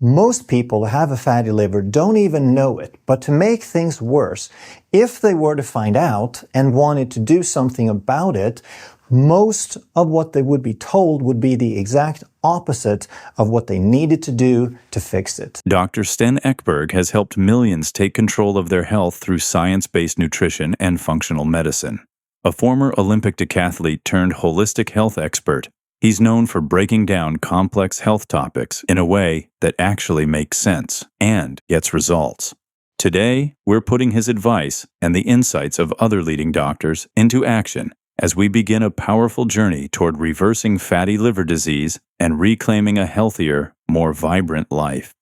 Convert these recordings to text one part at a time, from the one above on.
Most people who have a fatty liver don't even know it, but to make things worse, if they were to find out and wanted to do something about it, most of what they would be told would be the exact opposite of what they needed to do to fix it. Dr. Sten Ekberg has helped millions take control of their health through science-based nutrition and functional medicine. A former Olympic decathlete turned holistic health expert, he's known for breaking down complex health topics in a way that actually makes sense and gets results. Today, we're putting his advice and the insights of other leading doctors into action as we begin a powerful journey toward reversing fatty liver disease and reclaiming a healthier, more vibrant life.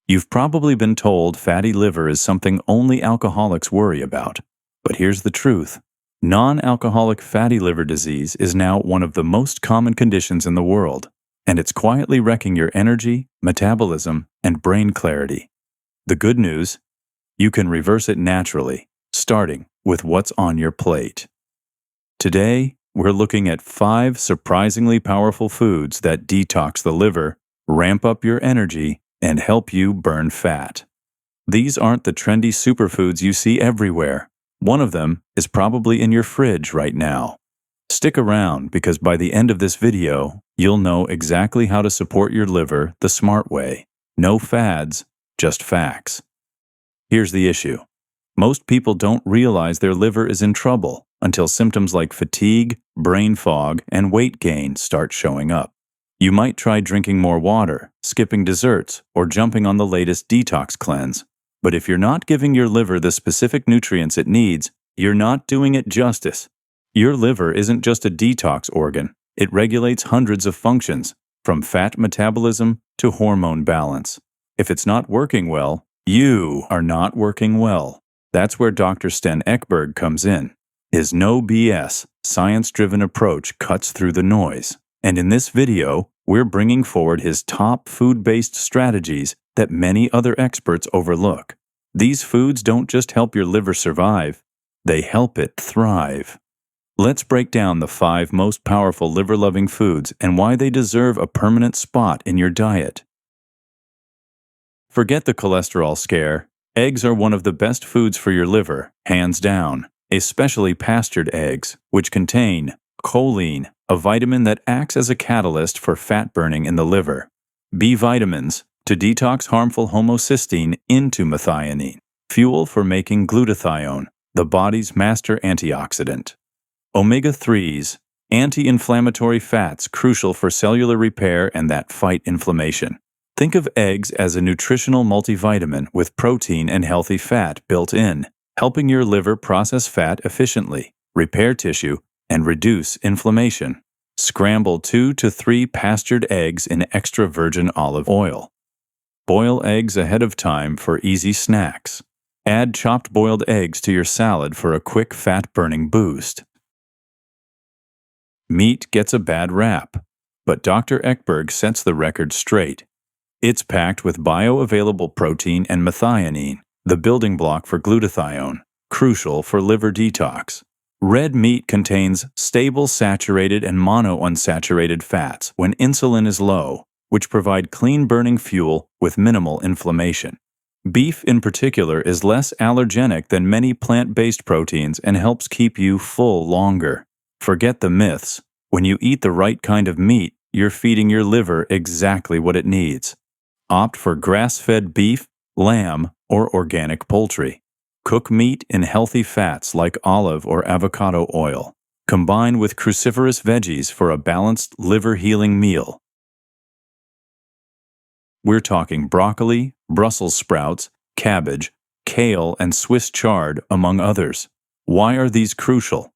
You've probably been told fatty liver is something only alcoholics worry about. But here's the truth. Non-alcoholic fatty liver disease is now one of the most common conditions in the world, and it's quietly wrecking your energy, metabolism, and brain clarity. The good news? You can reverse it naturally, starting with what's on your plate. Today, we're looking at 5 surprisingly powerful foods that detox the liver, ramp up your energy, and help you burn fat. These aren't the trendy superfoods you see everywhere. One of them is probably in your fridge right now. Stick around because by the end of this video, you'll know exactly how to support your liver the smart way. No fads, just facts. Here's the issue. Most people don't realize their liver is in trouble until symptoms like fatigue, brain fog, and weight gain start showing up. You might try drinking more water, skipping desserts, or jumping on the latest detox cleanse. But if you're not giving your liver the specific nutrients it needs, you're not doing it justice. Your liver isn't just a detox organ. It regulates hundreds of functions, from fat metabolism to hormone balance. If it's not working well, you are not working well. That's where Dr. Sten Ekberg comes in. His no BS, science-driven approach cuts through the noise. And in this video, we're bringing forward his top food-based strategies that many other experts overlook. These foods don't just help your liver survive, they help it thrive. Let's break down the 5 most powerful liver-loving foods and why they deserve a permanent spot in your diet. Forget the cholesterol scare. Eggs are one of the best foods for your liver, hands down, especially pastured eggs, which contain choline, a vitamin that acts as a catalyst for fat burning in the liver. B vitamins, to detox harmful homocysteine into methionine, fuel for making glutathione, the body's master antioxidant. Omega-3s, anti-inflammatory fats crucial for cellular repair and that fight inflammation. Think of eggs as a nutritional multivitamin with protein and healthy fat built in, helping your liver process fat efficiently, repair tissue, and reduce inflammation. Scramble 2 to 3 pastured eggs in extra virgin olive oil. Boil eggs ahead of time for easy snacks. Add chopped boiled eggs to your salad for a quick fat-burning boost. Meat gets a bad rap, but Dr. Ekberg sets the record straight. It's packed with bioavailable protein and methionine, the building block for glutathione, crucial for liver detox. Red meat contains stable saturated and monounsaturated fats when insulin is low, which provide clean-burning fuel with minimal inflammation. Beef in particular is less allergenic than many plant-based proteins and helps keep you full longer. Forget the myths. When you eat the right kind of meat, you're feeding your liver exactly what it needs. Opt for grass-fed beef, lamb, or organic poultry. Cook meat in healthy fats like olive or avocado oil. Combine with cruciferous veggies for a balanced liver-healing meal. We're talking broccoli, Brussels sprouts, cabbage, kale, and Swiss chard, among others. Why are these crucial?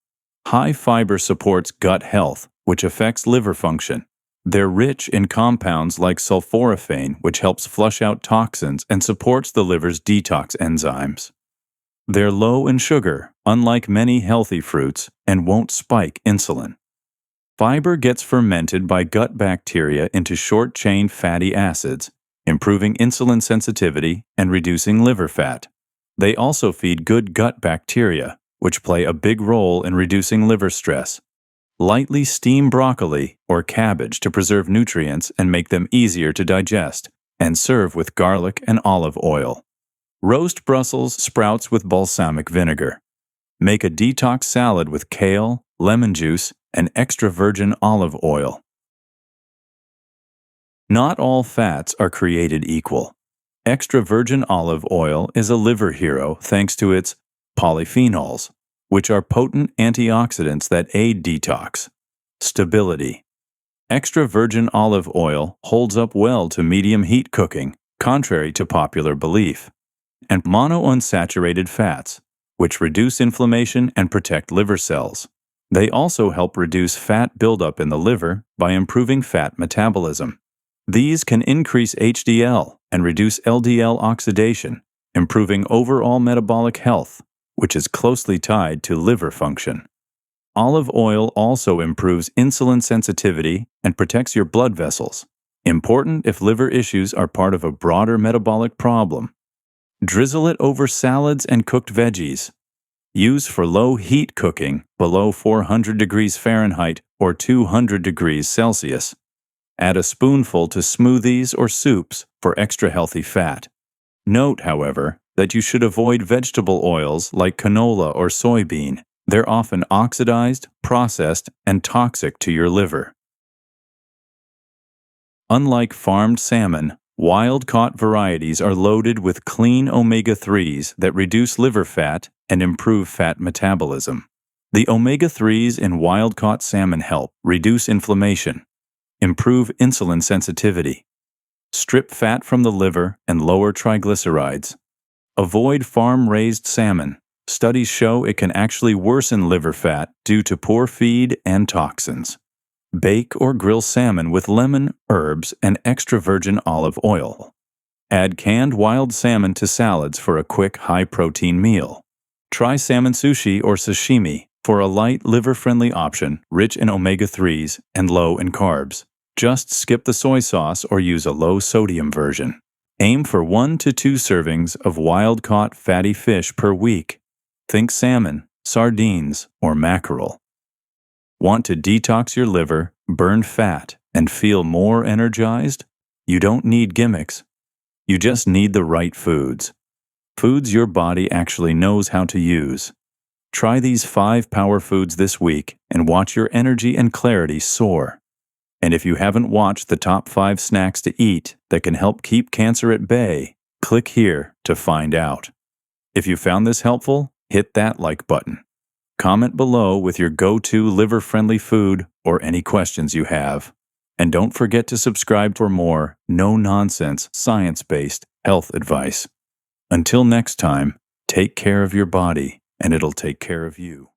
High fiber supports gut health, which affects liver function. They're rich in compounds like sulforaphane, which helps flush out toxins and supports the liver's detox enzymes. They're low in sugar, unlike many healthy fruits, and won't spike insulin. Fiber gets fermented by gut bacteria into short-chain fatty acids, improving insulin sensitivity and reducing liver fat. They also feed good gut bacteria, which play a big role in reducing liver stress. Lightly steam broccoli or cabbage to preserve nutrients and make them easier to digest, and serve with garlic and olive oil. Roast Brussels sprouts with balsamic vinegar. Make a detox salad with kale, lemon juice, and extra virgin olive oil. Not all fats are created equal. Extra virgin olive oil is a liver hero thanks to its polyphenols, which are potent antioxidants that aid detox. Stability. Extra virgin olive oil holds up well to medium heat cooking, contrary to popular belief. And monounsaturated fats, which reduce inflammation and protect liver cells. They also help reduce fat buildup in the liver by improving fat metabolism. These can increase HDL and reduce LDL oxidation, improving overall metabolic health, which is closely tied to liver function. Olive oil also improves insulin sensitivity and protects your blood vessels, important if liver issues are part of a broader metabolic problem. Drizzle it over salads and cooked veggies. Use for low heat cooking below 400 degrees Fahrenheit or 200 degrees Celsius. Add a spoonful to smoothies or soups for extra healthy fat. Note, however, that you should avoid vegetable oils like canola or soybean. They're often oxidized, processed, and toxic to your liver. Unlike farmed salmon, wild-caught varieties are loaded with clean omega-3s that reduce liver fat and improve fat metabolism. The omega-3s in wild-caught salmon help reduce inflammation, improve insulin sensitivity, strip fat from the liver, and lower triglycerides. Avoid farm-raised salmon. Studies show it can actually worsen liver fat due to poor feed and toxins. Bake or grill salmon with lemon, herbs, and extra virgin olive oil. Add canned wild salmon to salads for a quick, high-protein meal. Try salmon sushi or sashimi for a light, liver-friendly option rich in omega-3s and low in carbs. Just skip the soy sauce or use a low-sodium version. Aim for 1 to 2 servings of wild-caught fatty fish per week. Think salmon, sardines, or mackerel. Want to detox your liver, burn fat, and feel more energized? You don't need gimmicks. You just need the right foods. Foods your body actually knows how to use. Try these 5 power foods this week and watch your energy and clarity soar. And if you haven't watched the top 5 snacks to eat that can help keep cancer at bay, click here to find out. If you found this helpful, hit that like button. Comment below with your go-to liver-friendly food or any questions you have. And don't forget to subscribe for more no-nonsense, science-based health advice. Until next time, take care of your body, and it'll take care of you.